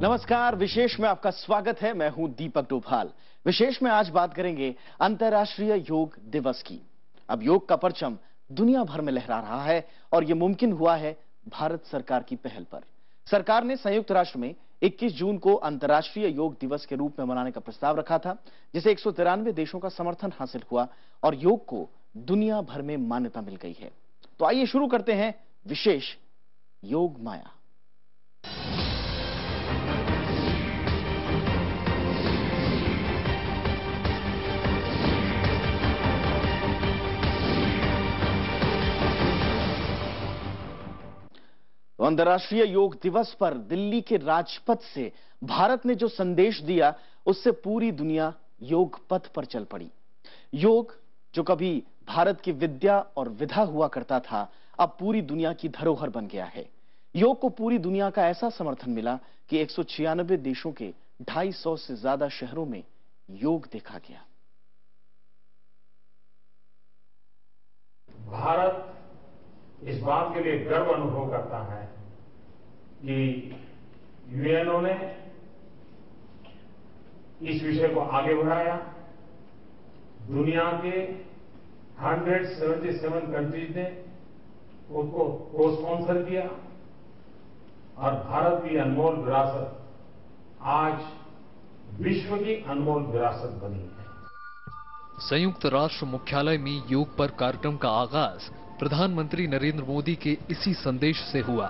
नमस्कार, विशेष में आपका स्वागत है। मैं हूं दीपक डोभाल। विशेष में आज बात करेंगे अंतर्राष्ट्रीय योग दिवस की। अब योग का परचम दुनिया भर में लहरा रहा है और यह मुमकिन हुआ है भारत सरकार की पहल पर। सरकार ने संयुक्त राष्ट्र में 21 जून को अंतर्राष्ट्रीय योग दिवस के रूप में मनाने का प्रस्ताव रखा था, जिसे 193 देशों का समर्थन हासिल हुआ और योग को दुनिया भर में मान्यता मिल गई है। तो आइए शुरू करते हैं विशेष योग माया। तो अंतर्राष्ट्रीय योग दिवस पर दिल्ली के राजपथ से भारत ने जो संदेश दिया, उससे पूरी दुनिया योग पथ पर चल पड़ी। योग जो कभी भारत की विद्या और विधा हुआ करता था, अब पूरी दुनिया की धरोहर बन गया है। योग को पूरी दुनिया का ऐसा समर्थन मिला कि 196 देशों के 250 से ज्यादा शहरों में योग देखा गया। भारत इस बात के लिए गर्व अनुभव करता है कि यूएनओ ने इस विषय को आगे बढ़ाया। दुनिया के 177 कंट्रीज ने उसको को स्पॉन्सर किया और भारत की अनमोल विरासत आज विश्व की अनमोल विरासत बनी है। संयुक्त राष्ट्र मुख्यालय में योग पर कार्यक्रम का आगाज प्रधानमंत्री नरेंद्र मोदी के इसी संदेश से हुआ।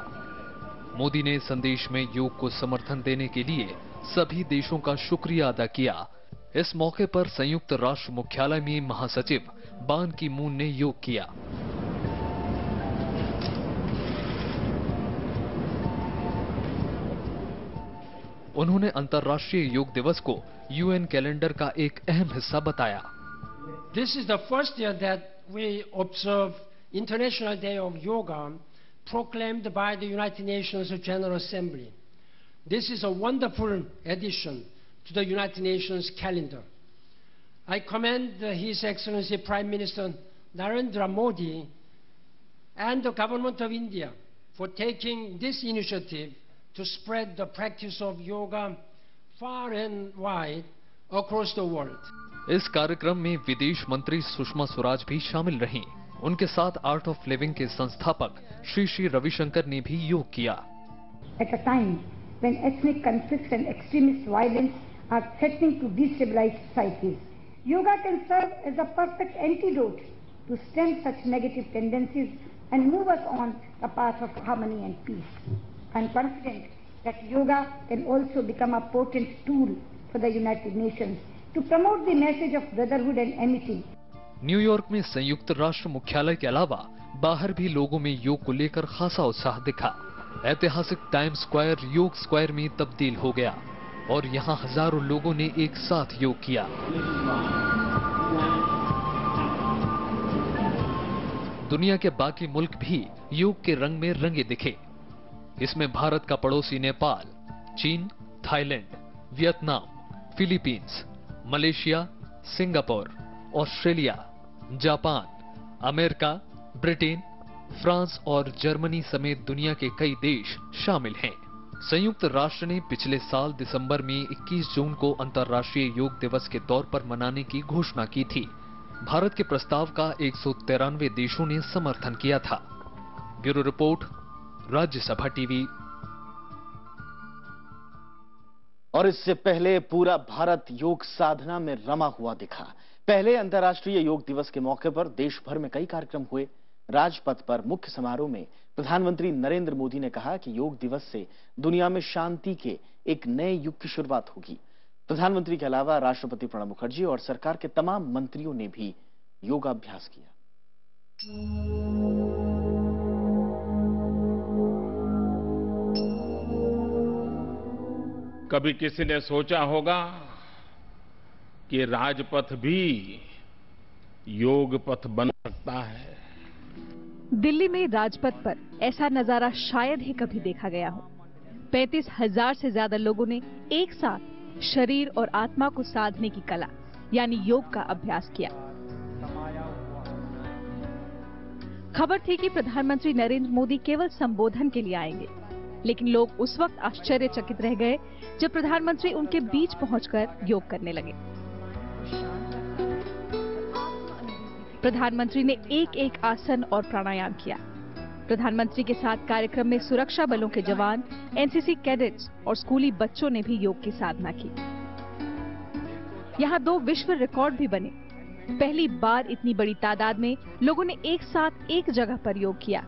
मोदी ने संदेश में योग को समर्थन देने के लिए सभी देशों का शुक्रिया अदा किया। इस मौके पर संयुक्त राष्ट्र मुख्यालय में महासचिव बान की मून ने योग किया। उन्होंने अंतर्राष्ट्रीय योग दिवस को यूएन कैलेंडर का एक अहम हिस्सा बताया। This is the first year that we observe International Day of Yoga proclaimed by the United Nations General Assembly. This is a wonderful addition to the United Nations calendar. I commend His Excellency Prime Minister Narendra Modi and the Government of India for taking this initiative to spread the practice of yoga far and wide across the world. इस कार्यक्रम में विदेश मंत्री सुषमा स्वराज भी शामिल रहीं। उनके साथ आर्ट ऑफ लिविंग के संस्थापक श्री श्री रविशंकर ने भी योग किया। At a time when ethnic conflicts and extremist violence are threatening to destabilize societies, yoga can serve as a perfect antidote to stem such negative tendencies and move us on the path of harmony and peace. I am confident that yoga can also become a potent tool for the United Nations to promote the message of brotherhood and amity. New York में संयुक्त राष्ट्र मुख्यालय के अलावा बाहर भी लोगों में योग को लेकर खासा उत्साह दिखा। ऐतिहासिक टाइम स्क्वायर योग स्क्वायर में तब्दील हो गया और यहां हजारों लोगों ने एक साथ योग किया। दुनिया के बाकी मुल्क भी योग के रंग में रंगे दिखे। इसमें भारत का पड़ोसी नेपाल, चीन, Thailand, Vietnam, Philippines, Malaysia, Singapore, Australia, Japan, America, Britain, France और जर्मनी समेत दुनिया के कई देश शामिल हैं। संयुक्त राष्ट्र ने पिछले साल दिसंबर में 21 जून को अंतर्राष्ट्रीय योग दिवस के तौर पर मनाने की घोषणा की थी। भारत के प्रस्ताव का 193 देशों ने समर्थन किया था। Bureau report, Rajya Sabha TV. और इससे पहले पूरा भारत योग साधना में रमा हुआ दिखा। पहले अंतर्राष्ट्रीय योग दिवस के मौके पर देश भर में कई कार्यक्रम हुए। राजपथ पर मुख्य समारोह में प्रधानमंत्री नरेंद्र मोदी ने कहा कि योग दिवस से दुनिया में शांति के एक नए युग की शुरुआत होगी। प्रधानमंत्री के अलावा राष्ट्रपति प्रणब मुखर्जी और सरकार के तमाम मंत्रियों ने भी योगाभ्यास किया। कभी किसी ने सोचा होगा कि राजपथ भी योग पथ बन सकता है। दिल्ली में राजपथ पर ऐसा नजारा शायद ही कभी देखा गया हो। 35,000 से ज्यादा लोगों ने एक साथ शरीर और आत्मा को साधने की कला यानी योग का अभ्यास किया। खबर थी कि प्रधानमंत्री नरेंद्र मोदी केवल संबोधन के लिए आएंगे, लेकिन लोग उस वक्त आश्चर्यचकित रह गए जब प्रधानमंत्री उनके बीच पहुंचकर योग करने लगे। प्रधानमंत्री ने एक एक आसन और प्राणायाम किया। प्रधानमंत्री के साथ कार्यक्रम में सुरक्षा बलों के जवान, एनसीसी कैडेट्स और स्कूली बच्चों ने भी योग की साधना की। यहाँ 2 विश्व रिकॉर्ड भी बने। पहली बार इतनी बड़ी तादाद में लोगों ने एक साथ एक जगह पर योग किया।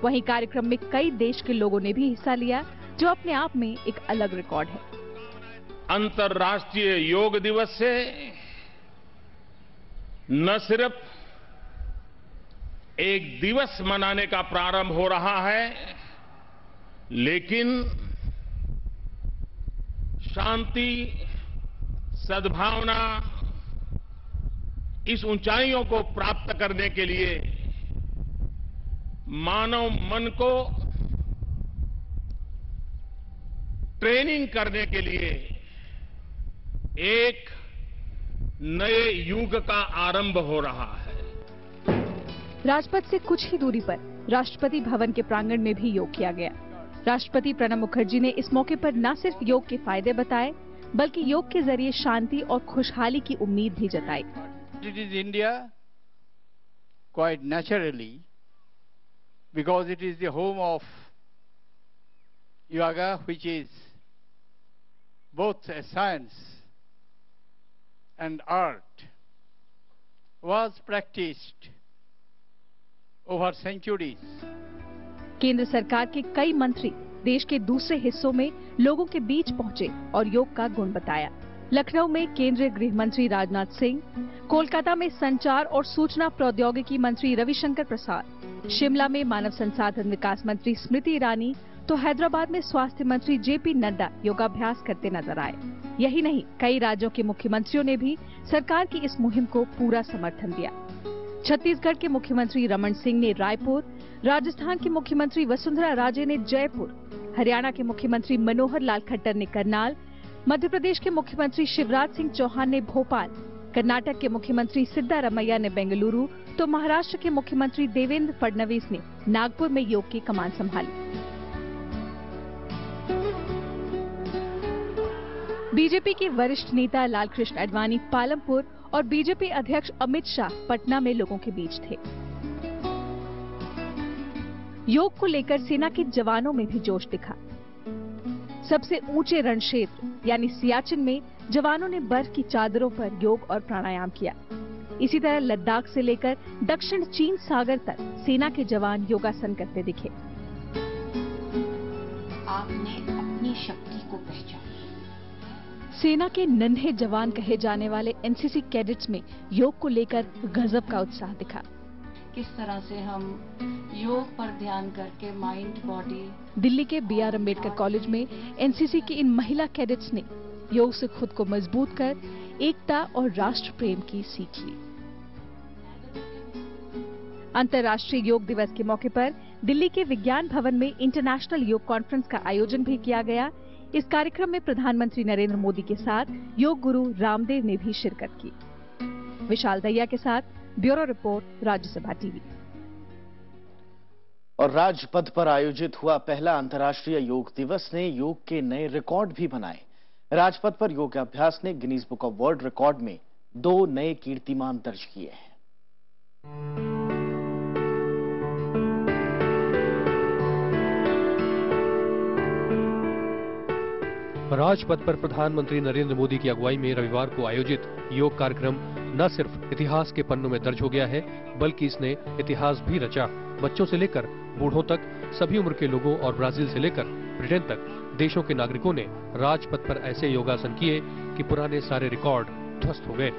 वहीं कार्यक्रम में कई देश के लोगों ने भी हिस्सा लिया, जो अपने आप में एक अलग रिकॉर्ड है। अंतर्राष्ट्रीय योग दिवस से न सिर्फ एक दिवस मनाने का प्रारंभ हो रहा है, लेकिन शांति, सद्भावना, इस ऊंचाइयों को प्राप्त करने के लिए मानव मन को ट्रेनिंग करने के लिए एक नए युग का आरंभ हो रहा है। राजपथ से कुछ ही दूरी पर राष्ट्रपति भवन के प्रांगण में भी योग किया गया। राष्ट्रपति प्रणब मुखर्जी ने इस मौके पर न सिर्फ योग के फायदे बताए, बल्कि योग के जरिए शांति और खुशहाली की उम्मीद भी जताई। It is India quite naturally, because it is the home of yoga, which is both a science and art, was practiced over centuries. केंद्र सरकार के कई मंत्री देश के दूसरे हिस्सों में लोगों के बीच पहुंचे और योग का गुण बताया। लखनऊ में केंद्रीय गृह मंत्री राजनाथ सिंह, कोलकाता में संचार और सूचना प्रौद्योगिकी मंत्री रविशंकर प्रसाद, शिमला में मानव संसाधन विकास मंत्री स्मृति ईरानी, तो हैदराबाद में स्वास्थ्य मंत्री जेपी नड्डा योगाभ्यास करते नजर आए। यही नहीं, कई राज्यों के मुख्यमंत्रियों ने भी सरकार की इस मुहिम को पूरा समर्थन दिया। छत्तीसगढ़ के मुख्यमंत्री रमन सिंह ने रायपुर, राजस्थान की मुख्यमंत्री वसुंधरा राजे ने जयपुर, हरियाणा के मुख्यमंत्री मनोहर लाल खट्टर ने करनाल, मध्य प्रदेश के मुख्यमंत्री शिवराज सिंह चौहान ने भोपाल, कर्नाटक के मुख्यमंत्री सिद्धारमैया ने बेंगलुरु, तो महाराष्ट्र के मुख्यमंत्री देवेंद्र फडणवीस ने नागपुर में योग की कमान संभाली। बीजेपी के वरिष्ठ नेता लालकृष्ण आडवाणी पालमपुर और बीजेपी अध्यक्ष अमित शाह पटना में लोगों के बीच थे। योग को लेकर सेना के जवानों में भी जोश दिखा। सबसे ऊंचे रण क्षेत्र यानी सियाचिन में जवानों ने बर्फ की चादरों पर योग और प्राणायाम किया। इसी तरह लद्दाख से लेकर दक्षिण चीन सागर तक सेना के जवान योगासन करते दिखे। आपने अपनी शक्ति को पहचाना। सेना के नन्हे जवान कहे जाने वाले एनसीसी कैडेट्स में योग को लेकर गजब का उत्साह दिखा। किस तरह से हम योग पर ध्यान करके माइंड, बॉडी। दिल्ली के BR अम्बेडकर कॉलेज में एनसीसी की इन महिला कैडेट्स ने योग से खुद को मजबूत कर एकता और राष्ट्र प्रेम की सीख ली। अंतर्राष्ट्रीय योग दिवस के मौके पर दिल्ली के विज्ञान भवन में इंटरनेशनल योग कॉन्फ्रेंस का आयोजन भी किया गया। इस कार्यक्रम में प्रधानमंत्री नरेंद्र मोदी के साथ योग गुरु रामदेव ने भी शिरकत की। विशाल दहिया के साथ ब्यूरो रिपोर्ट, राज्यसभा टीवी। और राजपथ पर आयोजित हुआ पहला अंतर्राष्ट्रीय योग दिवस ने योग के नए रिकॉर्ड भी बनाए। राजपथ पर योगाभ्यास ने Guinness book of world record में 2 नए कीर्तिमान दर्ज किए हैं। राजपथ पर प्रधानमंत्री नरेंद्र मोदी की अगुवाई में रविवार को आयोजित योग कार्यक्रम न सिर्फ इतिहास के पन्नों में दर्ज हो गया है, बल्कि इसने इतिहास भी रचा। बच्चों से लेकर बूढ़ों तक, सभी उम्र के लोगों और ब्राजील से लेकर ब्रिटेन तक देशों के नागरिकों ने राजपथ पर ऐसे योगासन किए कि पुराने सारे रिकॉर्ड ध्वस्त हो गए।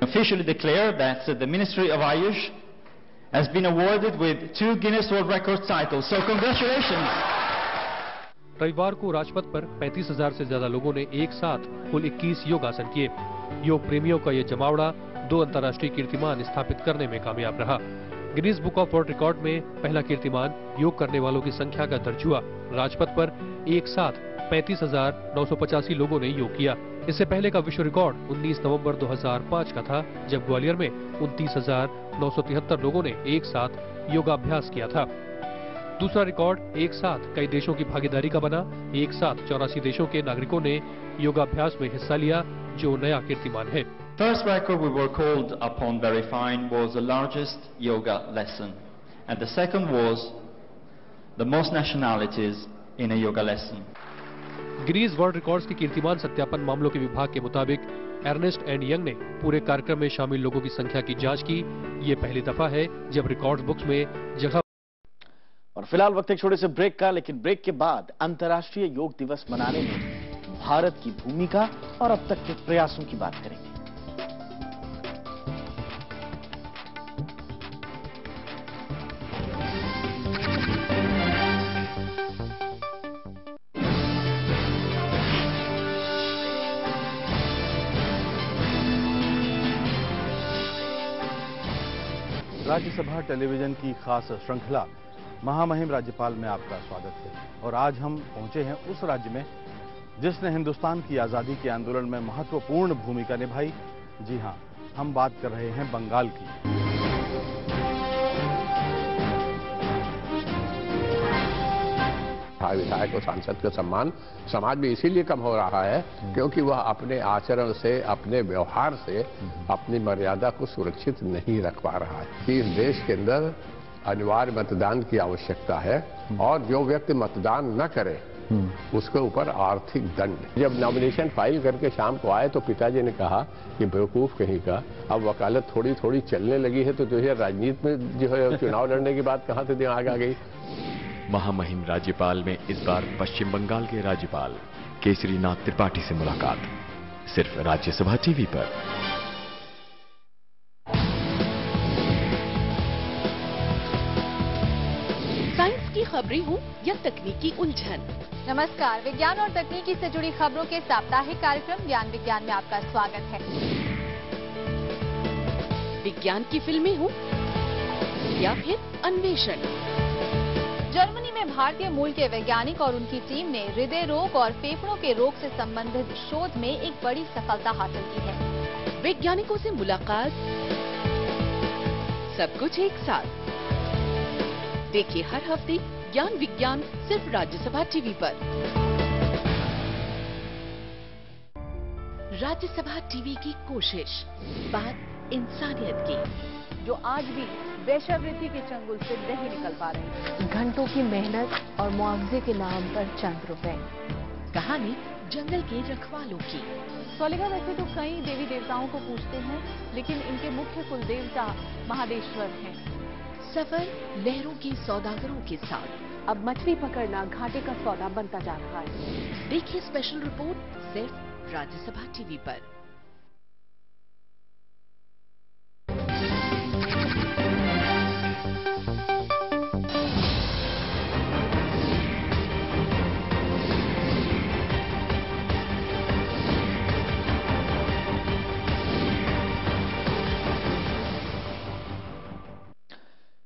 Officially declared that the Ministry of Ayush has been awarded with 2 Guinness World Records titles. So congratulations! रविवार को राजपथ पर 35,000 से ज्यादा लोगों ने एक साथ कुल 21 योगासन किए। योग प्रेमियों का ये जमावड़ा 2 अंतर्राष्ट्रीय कीर्तिमान स्थापित करने में कामयाब रहा। Guinness book of world record में पहला कीर्तिमान योग करने वालों की संख्या का दर्ज हुआ। राजपथ पर एक साथ 35,985 लोगों ने योग किया। इससे पहले का विश्व रिकॉर्ड 19 नवंबर 2005 का था, जब ग्वालियर में 29,973 लोगों ने एक साथ योगाभ्यास किया था। दूसरा रिकॉर्ड एक साथ कई देशों की भागीदारी का बना। एक साथ 84 देशों के नागरिकों ने योगाभ्यास में हिस्सा लिया, जो नया कीर्तिमान है। First record we were called upon verifying was the largest yoga lesson, and the second was the most nationalities in a yoga lesson. Guinness world records की कीर्तिमान सत्यापन मामलों के विभाग के मुताबिक अर्नेस्ट एंड यंग ने पूरे कार्यक्रम में शामिल लोगों की संख्या की जांच की। ये पहली दफा है जब रिकॉर्ड्स बुक्स में जगह। और फिलहाल वक्त एक छोटे से ब्रेक का, लेकिन ब्रेक के बाद अंतर्राष्ट्रीय योग दिवस मनाने में भारत की भूमिका और अब तक के प्रयासों की बात करेंगे। राज्यसभा टेलीविजन की खास श्रृंखला महामहिम राज्यपाल में आपका स्वागत है। और आज हम पहुंचे हैं उस राज्य में जिसने हिंदुस्तान की आजादी के आंदोलन में महत्वपूर्ण भूमिका निभाई। जी हां, हम बात कर रहे हैं बंगाल की। विधायक और सांसद का सम्मान समाज में इसीलिए कम हो रहा है क्योंकि वह अपने आचरण से, अपने व्यवहार से अपनी मर्यादा को सुरक्षित नहीं रख पा रहा है। कि इस देश के अंदर अनिवार्य मतदान की आवश्यकता है और जो व्यक्ति मतदान न करे उसके ऊपर आर्थिक दंड। जब नॉमिनेशन फाइल करके शाम को आए तो पिताजी ने कहा कि बेवकूफ कहीं का, अब वकालत थोड़ी थोड़ी चलने लगी है तो जो है राजनीति में जो है चुनाव लड़ने की बात कहां से दिमाग आ गई। महामहिम राज्यपाल में इस बार पश्चिम बंगाल के राज्यपाल केसरीनाथ त्रिपाठी से मुलाकात, सिर्फ राज्यसभा टीवी पर। साइंस की खबरें हो या तकनीकी उलझन। नमस्कार, विज्ञान और तकनीकी से जुड़ी खबरों के साप्ताहिक कार्यक्रम ज्ञान विज्ञान में आपका स्वागत है। विज्ञान की फिल्में हो या फिर अन्वेषण। जर्मनी में भारतीय मूल के वैज्ञानिक और उनकी टीम ने हृदय रोग और फेफड़ों के रोग से संबंधित शोध में एक बड़ी सफलता हासिल की है। वैज्ञानिकों से मुलाकात, सब कुछ एक साथ। देखिए हर हफ्ते ज्ञान विज्ञान सिर्फ राज्यसभा टीवी पर। राज्यसभा टीवी की कोशिश, बात इंसानियत की, जो आज भी वेश्यावृत्ति के चंगुल से नहीं निकल पा रहे। घंटों की मेहनत और मुआवजे के नाम पर चंद रुपए। कहानी जंगल के रखवालों की। सोलिका वैसे तो कई देवी देवताओं को पूजते हैं, लेकिन इनके मुख्य कुल देवता महादेश्वर हैं। सफर लहरों के सौदागरों के साथ। अब मछली पकड़ना घाटे का सौदा बनता जा रहा है। देखिए स्पेशल रिपोर्ट सिर्फ राज्यसभा टीवी पर।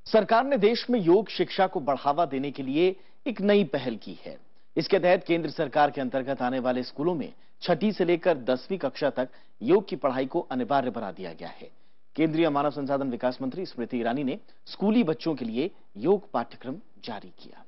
सरकार ने देश में योग शिक्षा को बढ़ावा देने के लिए एक नई पहल की है। इसके तहत केंद्र सरकार के अंतर्गत आने वाले स्कूलों में 6ठी से लेकर 10वीं कक्षा तक योग की पढ़ाई को अनिवार्य बना दिया गया है। केंद्रीय मानव संसाधन विकास मंत्री स्मृति ईरानी ने स्कूली बच्चों के लिए योग पाठ्यक्रम जारी किया।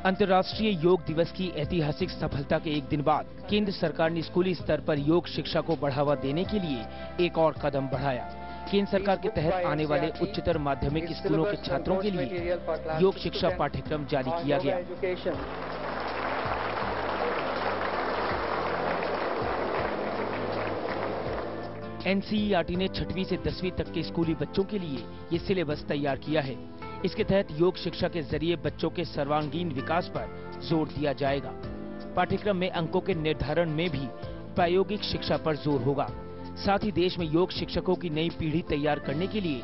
अंतर्राष्ट्रीय योग दिवस की ऐतिहासिक सफलता के एक दिन बाद केंद्र सरकार ने स्कूली स्तर पर योग शिक्षा को बढ़ावा देने के लिए एक और कदम बढ़ाया। केंद्र सरकार के तहत आने वाले उच्चतर माध्यमिक स्कूलों के छात्रों के लिए योग शिक्षा पाठ्यक्रम जारी किया गया। एनसीईआरटी ने 6वीं से 10वीं तक के स्कूली बच्चों के लिए ये सिलेबस तैयार किया है। इसके तहत योग शिक्षा के जरिए बच्चों के सर्वांगीण विकास पर जोर दिया जाएगा। पाठ्यक्रम में अंकों के निर्धारण में भी प्रायोगिक शिक्षा पर जोर होगा। साथ ही देश में योग शिक्षकों की नई पीढ़ी तैयार करने के लिए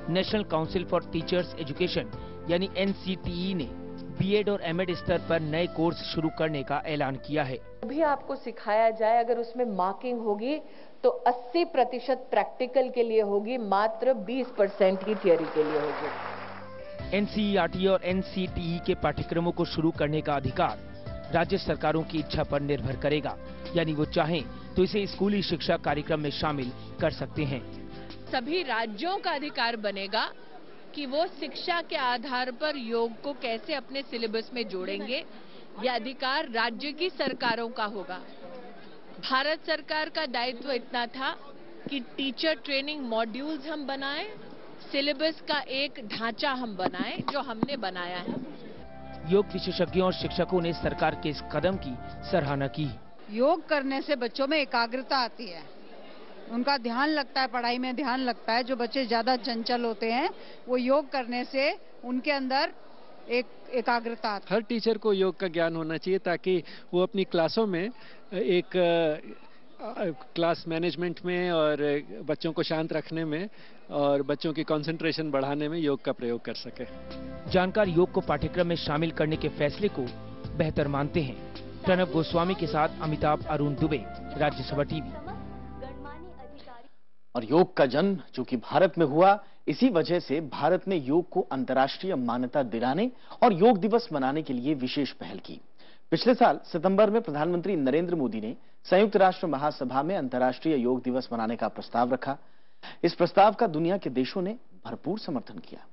national council for teachers education यानी एनसीटीई ने बीएड और एमएड स्तर पर नए कोर्स शुरू करने का ऐलान किया है। भी आपको सिखाया जाए, अगर उसमें मार्किंग होगी तो 80% प्रैक्टिकल के लिए होगी, मात्र 20% ही थियोरी के लिए होगी। एनसीईआरटी और एनसीटीई के पाठ्यक्रमों को शुरू करने का अधिकार राज्य सरकारों की इच्छा पर निर्भर करेगा, यानी वो चाहें तो इसे स्कूली शिक्षा कार्यक्रम में शामिल कर सकते हैं। सभी राज्यों का अधिकार बनेगा कि वो शिक्षा के आधार पर योग को कैसे अपने सिलेबस में जोड़ेंगे। यह अधिकार राज्य की सरकारों का होगा। भारत सरकार का दायित्व इतना था कि टीचर ट्रेनिंग मॉड्यूल्स हम बनाएं, सिलेबस का एक ढांचा हम बनाएं, जो हमने बनाया है। योग विशेषज्ञों और शिक्षकों ने सरकार के इस कदम की सराहना की। योग करने से बच्चों में एकाग्रता आती है, उनका ध्यान लगता है, पढ़ाई में ध्यान लगता है। जो बच्चे ज्यादा चंचल होते हैं वो योग करने से उनके अंदर एक एकाग्रता आती है। हर टीचर को योग का ज्ञान होना चाहिए ताकि वो अपनी क्लासों में एक क्लास मैनेजमेंट में और बच्चों को शांत रखने में और बच्चों की कंसंट्रेशन बढ़ाने में योग का प्रयोग कर सके। जानकार योग को पाठ्यक्रम में शामिल करने के फैसले को बेहतर मानते हैं। प्रणव गोस्वामी के साथ अमिताभ अरुण दुबे, राज्यसभा टीवी। और योग का जन्म जो कि भारत में हुआ, इसी वजह से भारत ने योग को अंतर्राष्ट्रीय मान्यता दिलाने और योग दिवस मनाने के लिए विशेष पहल की। पिछले साल सितंबर में प्रधानमंत्री नरेंद्र मोदी ने संयुक्त राष्ट्र महासभा में अंतर्राष्ट्रीय योग दिवस मनाने का प्रस्ताव रखा। इस प्रस्ताव का दुनिया के देशों ने भरपूर समर्थन किया।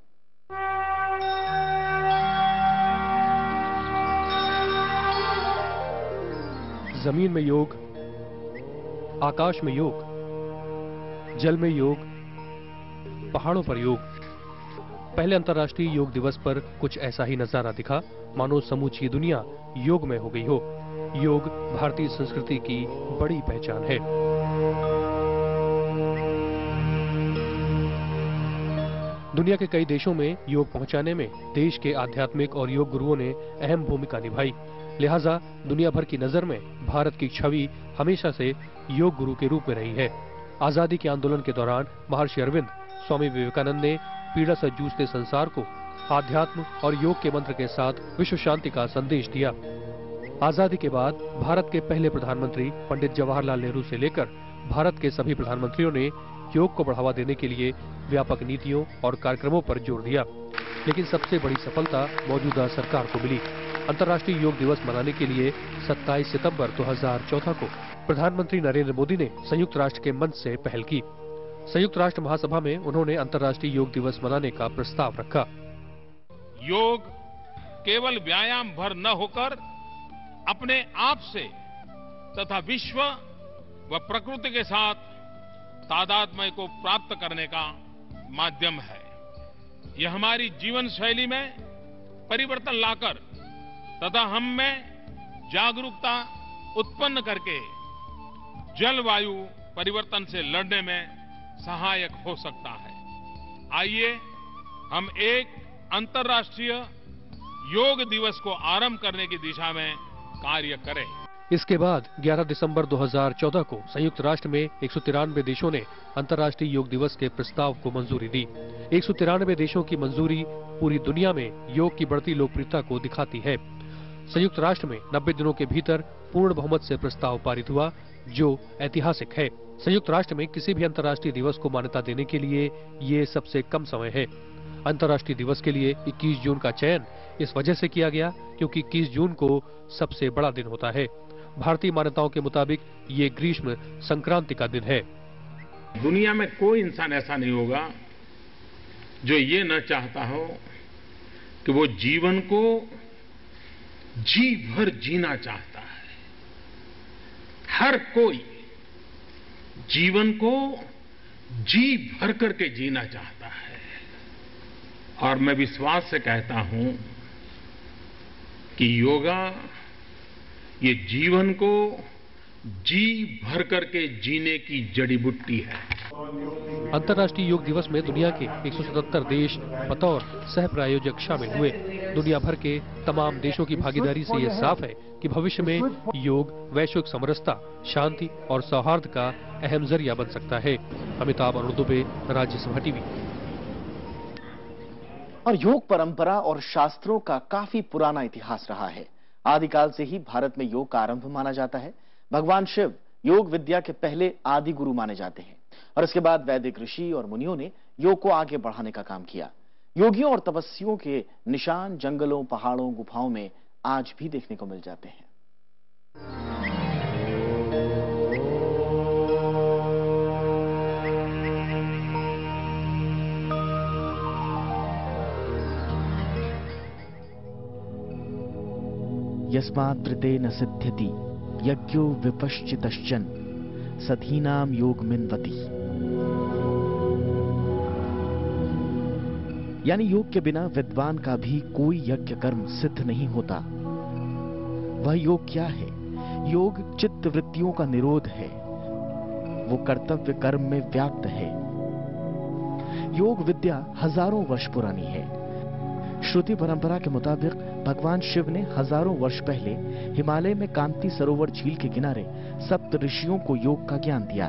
जमीन में योग, आकाश में योग, जल में योग, पहाड़ों पर योग। पहले अंतर्राष्ट्रीय योग दिवस पर कुछ ऐसा ही नजारा दिखा, मानो समूची दुनिया योग में हो गई हो। योग भारतीय संस्कृति की बड़ी पहचान है। दुनिया के कई देशों में योग पहुंचाने में देश के आध्यात्मिक और योग गुरुओं ने अहम भूमिका निभाई। लिहाजा दुनिया भर की नजर में भारत की छवि हमेशा से योग गुरु के रूप में रही है। आजादी के आंदोलन के दौरान महर्षि अरविंद, स्वामी विवेकानंद ने पीड़ा से जूझते संसार को आध्यात्म और योग के मंत्र के साथ विश्व शांति का संदेश दिया। आजादी के बाद भारत के पहले प्रधानमंत्री पंडित जवाहरलाल नेहरू से लेकर भारत के सभी प्रधानमंत्रियों ने योग को बढ़ावा देने के लिए व्यापक नीतियों और कार्यक्रमों पर जोर दिया। लेकिन सबसे बड़ी सफलता मौजूदा सरकार को मिली। अंतर्राष्ट्रीय योग दिवस मनाने के लिए 27 सितंबर 2014 को प्रधानमंत्री नरेंद्र मोदी ने संयुक्त राष्ट्र के मंच से पहल की। संयुक्त राष्ट्र महासभा में उन्होंने अंतर्राष्ट्रीय योग दिवस मनाने का प्रस्ताव रखा। योग केवल व्यायाम भर न होकर अपने आप से तथा विश्व व प्रकृति के साथ तादात्म्य को प्राप्त करने का माध्यम है। यह हमारी जीवन शैली में परिवर्तन लाकर तथा हम में जागरूकता उत्पन्न करके जलवायु परिवर्तन से लड़ने में सहायक हो सकता है। आइए हम एक अंतर्राष्ट्रीय योग दिवस को आरंभ करने की दिशा में कार्य करें। इसके बाद 11 दिसंबर 2014 को संयुक्त राष्ट्र में 193 देशों ने अंतर्राष्ट्रीय योग दिवस के प्रस्ताव को मंजूरी दी। 193 देशों की मंजूरी पूरी दुनिया में योग की बढ़ती लोकप्रियता को दिखाती है। संयुक्त राष्ट्र में 90 दिनों के भीतर पूर्ण बहुमत से प्रस्ताव पारित हुआ, जो ऐतिहासिक है। संयुक्त राष्ट्र में किसी भी अंतर्राष्ट्रीय दिवस को मान्यता देने के लिए ये सबसे कम समय है। अंतर्राष्ट्रीय दिवस के लिए 21 जून का चयन इस वजह से किया गया क्योंकि 21 जून को सबसे बड़ा दिन होता है। भारतीय मान्यताओं के मुताबिक ये ग्रीष्म संक्रांति का दिन है। दुनिया में कोई इंसान ऐसा नहीं होगा जो ये न चाहता हो कि वो जीवन को जी भर जीना चाहता है। हर कोई जीवन को जी भर करके जीना चाहता है। और मैं विश्वास से कहता हूं कि योगा ये जीवन को जी भर करके जीने की जड़ी बूटी है। अंतर्राष्ट्रीय योग दिवस में दुनिया के 177 देश बतौर सह प्रायोजक शामिल हुए। दुनिया भर के तमाम देशों की भागीदारी से यह साफ है कि भविष्य में योग वैश्विक समरसता, शांति और सौहार्द का अहम जरिया बन सकता है। अमिताभ अरुण दुबे, राज्यसभा टीवी। और योग परंपरा और शास्त्रों का काफी पुराना इतिहास रहा है। आदिकाल से ही भारत में योग का आरंभ माना जाता है। भगवान शिव योग विद्या के पहले आदि गुरु माने जाते हैं और इसके बाद वैदिक ऋषि और मुनियों ने योग को आगे बढ़ाने का काम किया। योगियों और तपस्वियों के निशान जंगलों, पहाड़ों, गुफाओं में आज भी देखने को मिल जाते हैं। यस्माद् न सिद्ध्यति यज्ञो विपश्चितश्चन सधीनाम योगमिन्वति। यानी योग के बिना विद्वान का भी कोई यज्ञ कर्म सिद्ध नहीं होता। वह योग क्या है? योग चित्त वृत्तियों का निरोध है। वो कर्तव्य कर्म में व्याप्त है। योग विद्या हजारों वर्ष पुरानी है। श्रुति परंपरा के मुताबिक भगवान शिव ने हजारों वर्ष पहले हिमालय में कांति सरोवर झील के किनारे सप्त ऋषियों को योग का ज्ञान दिया।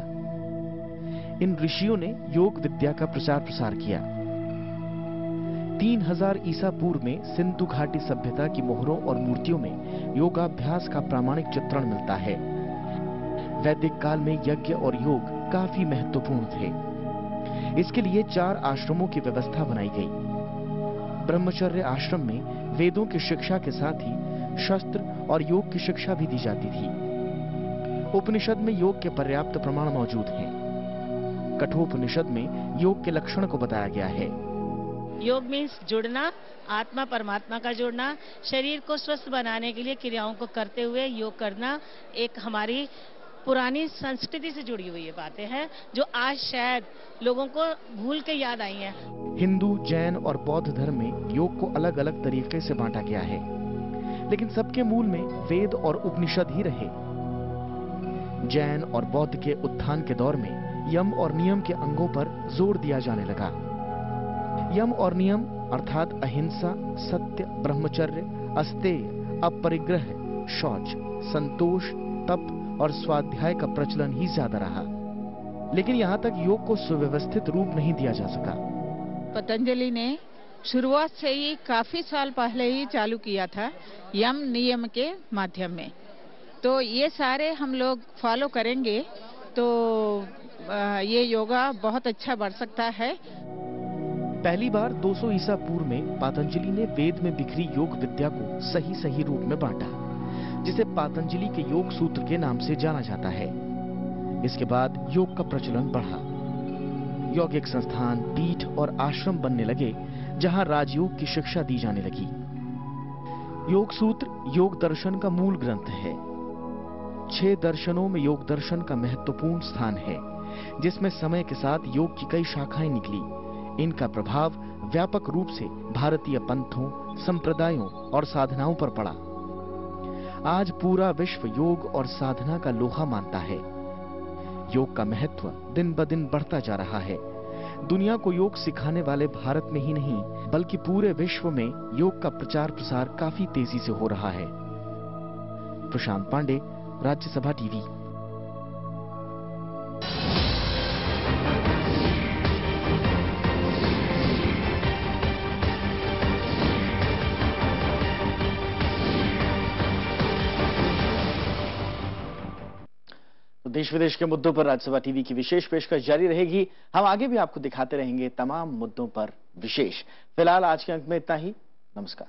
इन ऋषियों ने योग विद्या का प्रचार प्रसार किया। 3000 ईसा पूर्व में सिंधु घाटी सभ्यता की मोहरों और मूर्तियों में योगाभ्यास का प्रामाणिक चित्रण मिलता है। वैदिक काल में यज्ञ और योग काफी महत्वपूर्ण थे। इसके लिए 4 आश्रमों की व्यवस्था बनाई गई। ब्रह्मचर्य आश्रम में वेदों की शिक्षा के साथ ही शस्त्र और योग की शिक्षा भी दी जाती थी। उपनिषद में योग के पर्याप्त प्रमाण मौजूद हैं। कठोपनिषद में योग के लक्षण को बताया गया है। योग मीन्स जुड़ना, आत्मा परमात्मा का जुड़ना, शरीर को स्वस्थ बनाने के लिए क्रियाओं को करते हुए योग करना एक हमारी पुरानी संस्कृति से जुड़ी हुई ये बातें हैं जो आज शायद लोगों को भूल के याद आई हैं। हिंदू, जैन और बौद्ध धर्म में योग को अलग अलग तरीके से बांटा गया है, लेकिन सबके मूल में वेद और उपनिषद ही रहे। जैन और बौद्ध के उत्थान के दौर में यम और नियम के अंगों पर जोर दिया जाने लगा। यम और नियम अर्थात अहिंसा, सत्य, ब्रह्मचर्य, अस्तेय, अपरिग्रह, शौच, संतोष, तप और स्वाध्याय का प्रचलन ही ज्यादा रहा। लेकिन यहाँ तक योग को सुव्यवस्थित रूप नहीं दिया जा सका। पतंजलि ने शुरुआत से ही काफी साल पहले ही चालू किया था यम नियम के माध्यम में। तो ये सारे हम लोग फॉलो करेंगे तो ये योगा बहुत अच्छा बढ़ सकता है। पहली बार 200 ईसा पूर्व में पातंजलि ने वेद में बिखरी योग विद्या को सही रूप में बांटा, जिसे पातंजलि के योग सूत्र के नाम से जाना जाता है। इसके बाद योग का प्रचलन बढ़ा। यौगिक संस्थान, पीठ और आश्रम बनने लगे जहां राजयोग की शिक्षा दी जाने लगी। योग सूत्र योग दर्शन का मूल ग्रंथ है। 6 दर्शनों में योग दर्शन का महत्वपूर्ण स्थान है, जिसमें समय के साथ योग की कई शाखाएं निकली। इनका प्रभाव व्यापक रूप से भारतीय पंथों, संप्रदायों और साधनाओं पर पड़ा। आज पूरा विश्व योग और साधना का लोहा मानता है। योग का महत्व दिन ब दिन बढ़ता जा रहा है। दुनिया को योग सिखाने वाले भारत में ही नहीं बल्कि पूरे विश्व में योग का प्रचार प्रसार काफी तेजी से हो रहा है। प्रशांत पांडे, राज्यसभा टीवी। देश विदेश के मुद्दों पर राज्यसभा टीवी की विशेष पेशकश जारी रहेगी। हम आगे भी आपको दिखाते रहेंगे तमाम मुद्दों पर विशेष। फिलहाल आज के अंक में इतना ही। नमस्कार।